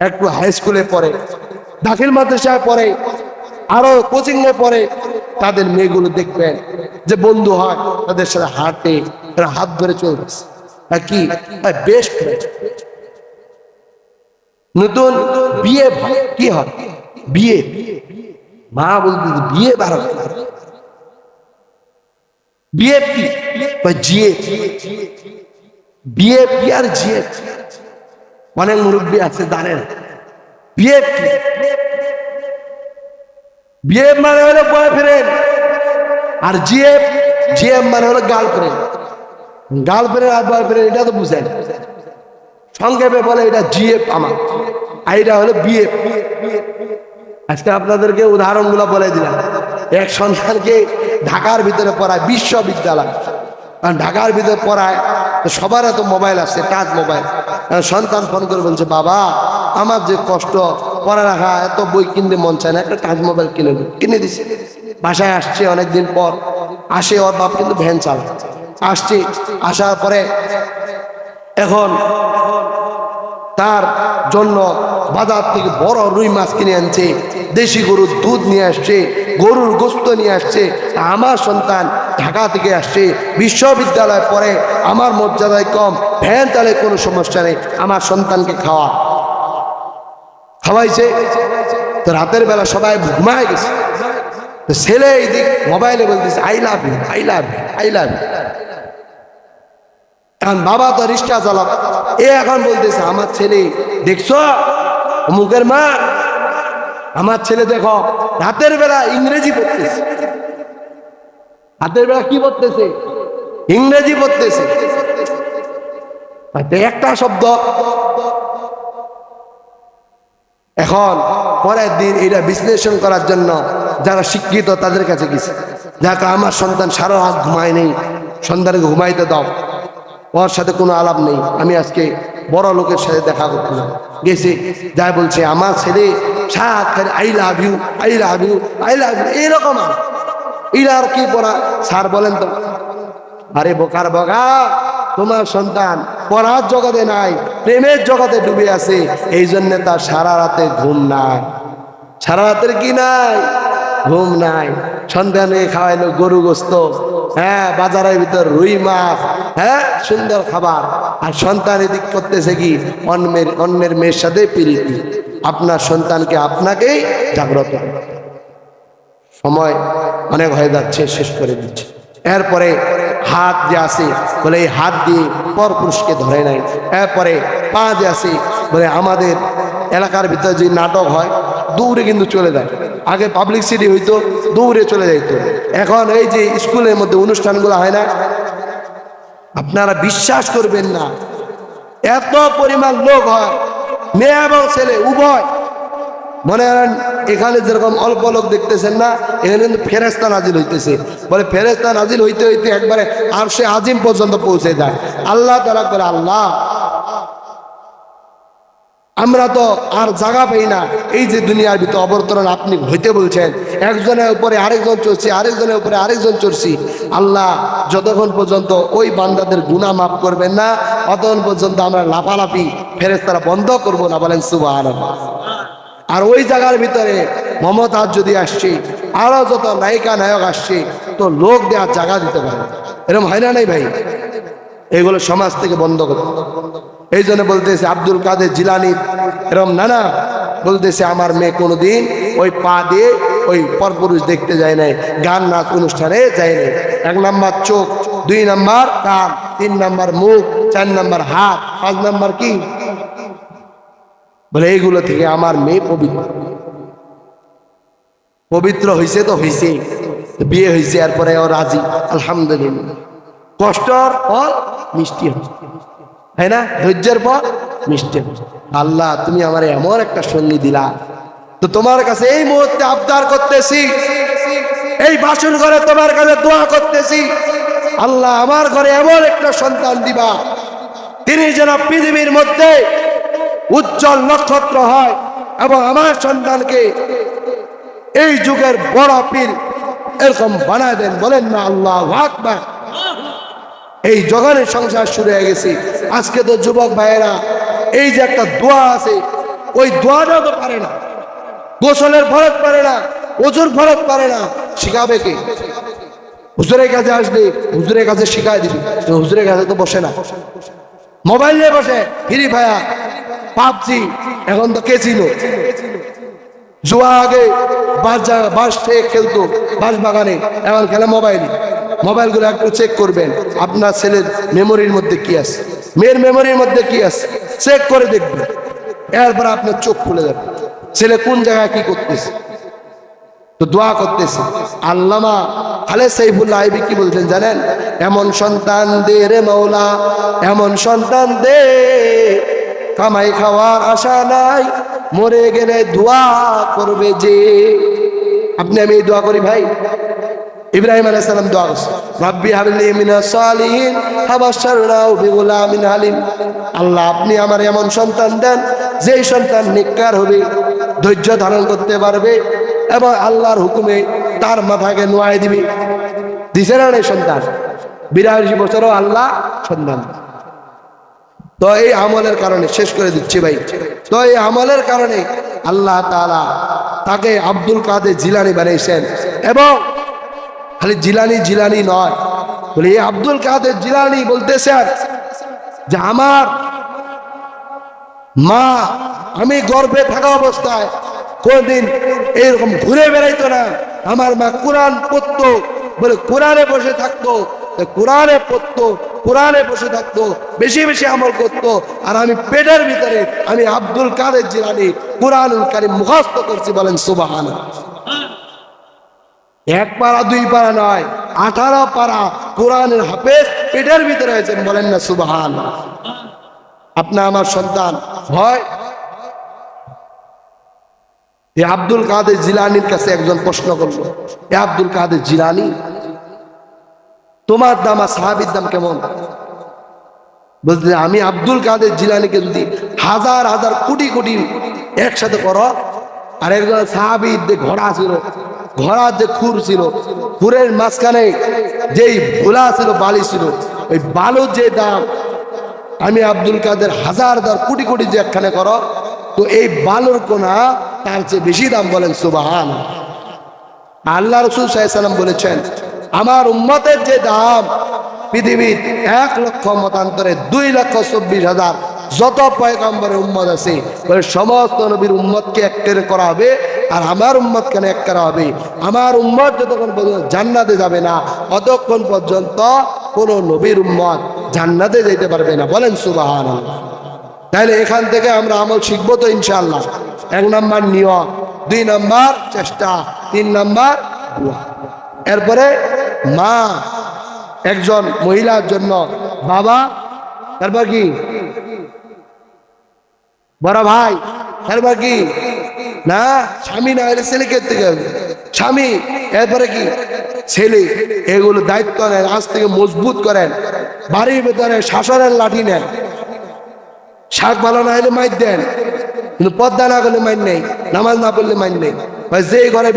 একটু হাই স্কুলে পড়ে, দাখিল মাদ্রাসায় পড়ে, আরো কোচিং এ পড়ে, তাদের মেয়েগুলো দেখবেন যে বন্ধু হয়, তাদের সাথে হাঁটে, হাত ধরে চলছে কি বেশ নতুন বিয়ে কি হয়, বিয়ে মা বলতে বিয়ে ভারত বিয়ে জিয়ে বিয়ে আর জিয়ে অনেক মুরব্বী আছে জানেন বিয়ে বিয়ে মানে হলো বয়ফ্রেন্ড, আর জিএফ জিএফ মানে হলো গার্লফ্রেন্ড। গার্লফ্রেন্ড আর বয়ফ্রেন্ড এটা তো বুঝেন, সংক্ষেপে বলে এটা জিএফ আমার, আর এটা হলো বিএফ। আজকে আপনাদেরকে উদাহরণগুলো বলে দিলাম। এক সন্তানকে ঢাকার ভিতরে পড়ায় বিশ্ববিদ্যালয়, কারণ ঢাকার ভিতরে পড়ায় তো সবার এত মোবাইল আছে, টাচ মোবাইল। সন্তান ফোন করে বলছে, বাবা আমার যে কষ্ট, পড়ালেখা এত বই কিনতে মন চায় না, একটা টাচ মোবাইল কিনে দিছে। বাসায় আসছে অনেকদিন পর, আসে ওর বাপ কিন্তু ভ্যান চালায়, আসছে, আসার পরে এখন তার জন্য বাজার থেকে বড় রুই মাছ কিনে আনছে, দেশি গরুর দুধ নিয়ে আসছে, গরুর গোস্ত নিয়ে আসছে। আমার সন্তান ঢাকা থেকে আসছে, বিশ্ববিদ্যালয়ে পড়ে, আমার মর্যাদায় কম, ভ্যান চালে কোনো সমস্যা নেই, আমার সন্তানকে খাওয়াইছে। তো রাতের বেলা সবাই ঘুমায় গেছে, তো ছেলে এই দিক মোবাইলে বলতেছে I love you, I love you, I love you. এখন বাবা তো রিক্সা চালাক, এ এখন বলতেছে আমার ছেলে দেখছো মুখের মা, আমার ছেলে দেখো রাতের বেলা ইংরেজি পড়তেছে, রাতের বেলা কি পড়তেছে, ইংরেজি পড়তেছে, একটা শব্দ। এখন পরের দিন এটা বিশ্লেষণ করার জন্য যারা শিক্ষিত তাদের কাছে গেছে, দেখো আমার সন্তান সারা রাত ঘুমায় নেই, সন্তানকে ঘুমাইতে দাও, ওর সাথে কোনো আলাপ নেই, আমি আজকে বড় লোকের সাথে দেখা করছিলাম, গেছে যাই বলছে আমার ছেলে সাত খালি I love you, I love you, I love you, এইরকম। এরা আর কি পড়া স্যার বলেন তো? আরে বোকার বগা, তোমার সন্তান পড়ার জগতে নাই, প্রেমের জগতে ডুবে আছে, এই জন্য তার সারা রাতে ঘুম নাই, সারা রাতের কি নাই, ঘুম নাই। সন্তানকে খাওয়াইলো গরু গোস্ত, হ্যাঁ বাজারের ভিতর রুই মাছ, হ্যাঁ সুন্দর খাবার, আর সন্তান এদিক করতেছে কি অন্যের মেয়ের সাথে প্রীতি। আপনার সন্তানকে আপনাকেই জাগ্রত, সময় অনেক হয়ে যাচ্ছে, শেষ করে দিচ্ছে। এরপরে হাত যে আছে বলে এই হাত দিয়ে পরপুরুষকে ধরে নাই। এরপরে পা যে আছে বলে আমাদের এলাকার ভিতরে যে নাটক হয় দৌড়ে কিন্তু চলে যায়, আগে পাবলিক সিটি হইতো দৌড়ে চলে যাইত, এখন এই যে স্কুলের মধ্যে অনুষ্ঠানগুলো হয় না, আপনারা বিশ্বাস করবেন না এত পরিমাণ লোক হয়, মেয়ে এবং ছেলে উভয়। মনে করেন এখানে যেরকম অল্প লোক দেখতেছেন না, এখানে কিন্তু ফেরেশতা নাজিল হইতেছে, বলে ফেরেশতা নাজিল হইতে হইতে একবারে আরশে আজিম পর্যন্ত পৌঁছে যায়। আল্লাহ তাআলা বলে আল্লাহ আমরা তো আর জায়গা পাই না, এই যে দুনিয়ার ভিতর অবতরণ আপনি হইতে বলছেন, একজনের উপরে আরেকজন চলছি, আরেকজনের উপরে আরেকজন চলছি, আল্লাহ যতক্ষণ পর্যন্ত ওই বান্দাদের গুনাহ মাফ করবেন না ততক্ষণ পর্যন্ত আমরা লাফালাফি ফেরেশতারা বন্ধ করব না, বলেন সুবহানাল্লাহ। আর ওই জায়গার ভিতরে মমতাজ যদি আসছে, আরো যত নায়িকা নায়ক আসছে, তো লোক দেওয়ার জায়গা দিতে পারে, এরকম হয় না নাই ভাই? এগুলো সমাজ থেকে বন্ধ করতে। এই জন্য বলতেছে আব্দুল কাদের জিলানি এরকম নানা বলতেছে আমার মেয়ে কোনোদিন ওই পা দিয়ে ওই পরপুরুষ দেখতে যায় নাই, গান নাচ অনুষ্ঠানে যায় নাই। 1 নাম্বার চোখ, 2 নাম্বার কান, 3 নাম্বার মুখ, 4 নাম্বার হাত, 5 নাম্বার কি বলে এইগুলো থেকে আমার মেয়ে পবিত্র হয়েছে, তো হয়েছে, বিয়ে হয়েছে, এরপরে ও রাজি, আলহামদুলিল্লাহ। কষ্টর ফল মিষ্টি হচ্ছে, তাই না? ধৈর্যের পর মিষ্টি হচ্ছে। আল্লাহ তুমি আমার এমন একটা সঙ্গী দিলা, তো তোমার কাছে এই মুহূর্তে আবদার করতেছি, এই বাসন ঘরে তোমার কাছে দোয়া করতেছি, আল্লাহ আমার ঘরে এমন একটা সন্তান দিবা, তিনি যেন পৃথিবীর মধ্যে উজ্জ্বল নক্ষত্র হয়, এবং আমার সন্তানকে এই যুগের বড় পীর এরকম বানায় দেন, বলেন না আল্লাহু আকবার। এই জগনের সংসার শুরু হয়ে গেছে। আজকে তো যুবক ভাইয়েরা এই যে একটা দোয়া আছে, ওই দোয়াটাও তো পারে না, গোসলের ফরজ পারে না, ওজুর ফরজ পারে না, শিখাবে কে? হুজুরের কাছে আসলে হুজুরের কাছে শিখাই দিবি, হুজুরের কাছে তো বসে না, মোবাইল নিয়ে বসে, ফ্রি ফায়ার, পাবজি, এখন তো ক্যাসিনো, জুয়া আগে বাস খেলতো বাস বাগানে, এখন খেলে মোবাইলে। মোবাইলগুলো একটু চেক করবেন আপনার ছেলের মেমোরির মধ্যে কি আছে, মেয়ের মেমোরির মধ্যে কি আছে, চেক করে দেখবেন। এরপর আপনার চোখ খুলে যাবে ছেলে কোন জায়গায় কি করতেছে। তো দোয়া করতেছে। আল্লামা খালেদ সাইফুল্লাহ আইবি কি বলছেন জানেন? এমন সন্তান দে রে মাওলা, এমন সন্তান দে, কামাই খাওয়ার আশা নাই, মরে গেলে দোয়া করবে যে। আপনি আমি দোয়া করি ভাই। ইব্রাহিম আলাইহিস সালাম দোয়া করছে, রাব্বি হাবলি মিনাস সালিহিন ফাবাশশারনাহু বিগুলামিন হালিম। আল্লাহ আপনি আমার এমন সন্তান দেন যেই সন্তান নেককার হবে, ধৈর্য ধারণ করতে পারবে এবং আল্লাহর হুকুমে তার মাথাকে নোয়াই দিবে। দিছে না এই সন্তান? 82 বছরও আল্লাহ সন্তান। তো এই আমলের কারণে শেষ করে দিচ্ছি ভাই, তো এই আমলের কারণে আল্লাহ তাআলা তাকে আব্দুল কাদের জিলানী বানিয়েছেন। এবং খালি জিলানী জিলানী নয়, বলে এই আব্দুল কাদের জিলানী বলতেছেন যে আমার মা, আমি গর্ভে থাকা অবস্থায় কোনদিন এরকম ঘুরে বেড়াইতো না। আমার মা কোরআন পড়তো, বলে কোরআনে বসে থাকতো, কোরআনে পড়তো, কোরআনে বসে থাকতো, বেশি বেশি আমল করতো। আর আমি পেটের ভিতরে আমি আব্দুল কাদের জিলানী কোরআনুল কারীম মুখস্থ করছি, বলেন সুবহানাল্লাহ। 1 পারা 2 পারা নয়, 18 পারা কোরআনের হাফেজ পেটের ভিতরে হয়েছেন, বলেন না সুবহানাল্লাহ। আপনি আমার সন্তান হয়। এই আব্দুল কাদের জিলানীর কাছে একজন প্রশ্ন করলো, এ আব্দুল কাদের জিলানী, তোমার দাম আর সাহাবীর দাম কেমন? বলতে আমি আব্দুল কাদের জিলানীকে যদি হাজার হাজার কোটি কোটি একসাথে করো, আর একজন সাহাবীর যে ঘোড়া ছিল, ঘোড়ার যে খুর ছিল, খুরের মাঝখানে যেই ভোলা ছিল, বালি ছিল, ওই বালুর যে দাম, আমি আব্দুল কাদের হাজার হাজার কোটি কোটি যে একখানে করো, তো এই বালুর কোনা তার চেয়ে বেশি দাম, বলেন সুবহানাল্লাহ। আল্লাহ রাসূল সাল্লাল্লাহু আলাইহি ওয়াসাল্লাম বলেছেন, আমার উম্মতের যে দাম পৃথিবীর 1 লক্ষ মতান্তরে 2,24,000 যত পয়গম্বরের উম্মত আছে, বলে সমস্ত নবীর উম্মতকে এক করে করা হবে, আর আমার উম্মত কেন এক করা হবে? আমার উম্মত যতক্ষণ পর্যন্ত জান্নাতে যাবে না, ততক্ষণ পর্যন্ত কোন নবীর উম্মত জান্নাতে যেতে পারবে না, বলেন সুবহানাল্লাহ। তাহলে এখান থেকে আমরা আমল শিখবো তো ইনশাআল্লাহ। 1 নাম্বার নিয়ম, 2 নাম্বার চেষ্টা, 3 নাম্বার দোয়া। এরপরে মা একজন মহিলার জন্য, বাবা, তারপর কি বড় ভাই, তারপর কি না স্বামী, না হলে ছেলে কে থেকে স্বামী, এরপরে কি ছেলে। এগুলো দায়িত্ব নেন, আজ থেকে মজবুত করেন। বাড়ির ভেতরে শাসনের লাঠি নেন, শাক ভালো না হলে মাইর দেন, কিন্তু পর্দা না করলে মাইর নেই, নামাজ না পড়লে মাইর নেই। যে ঘরে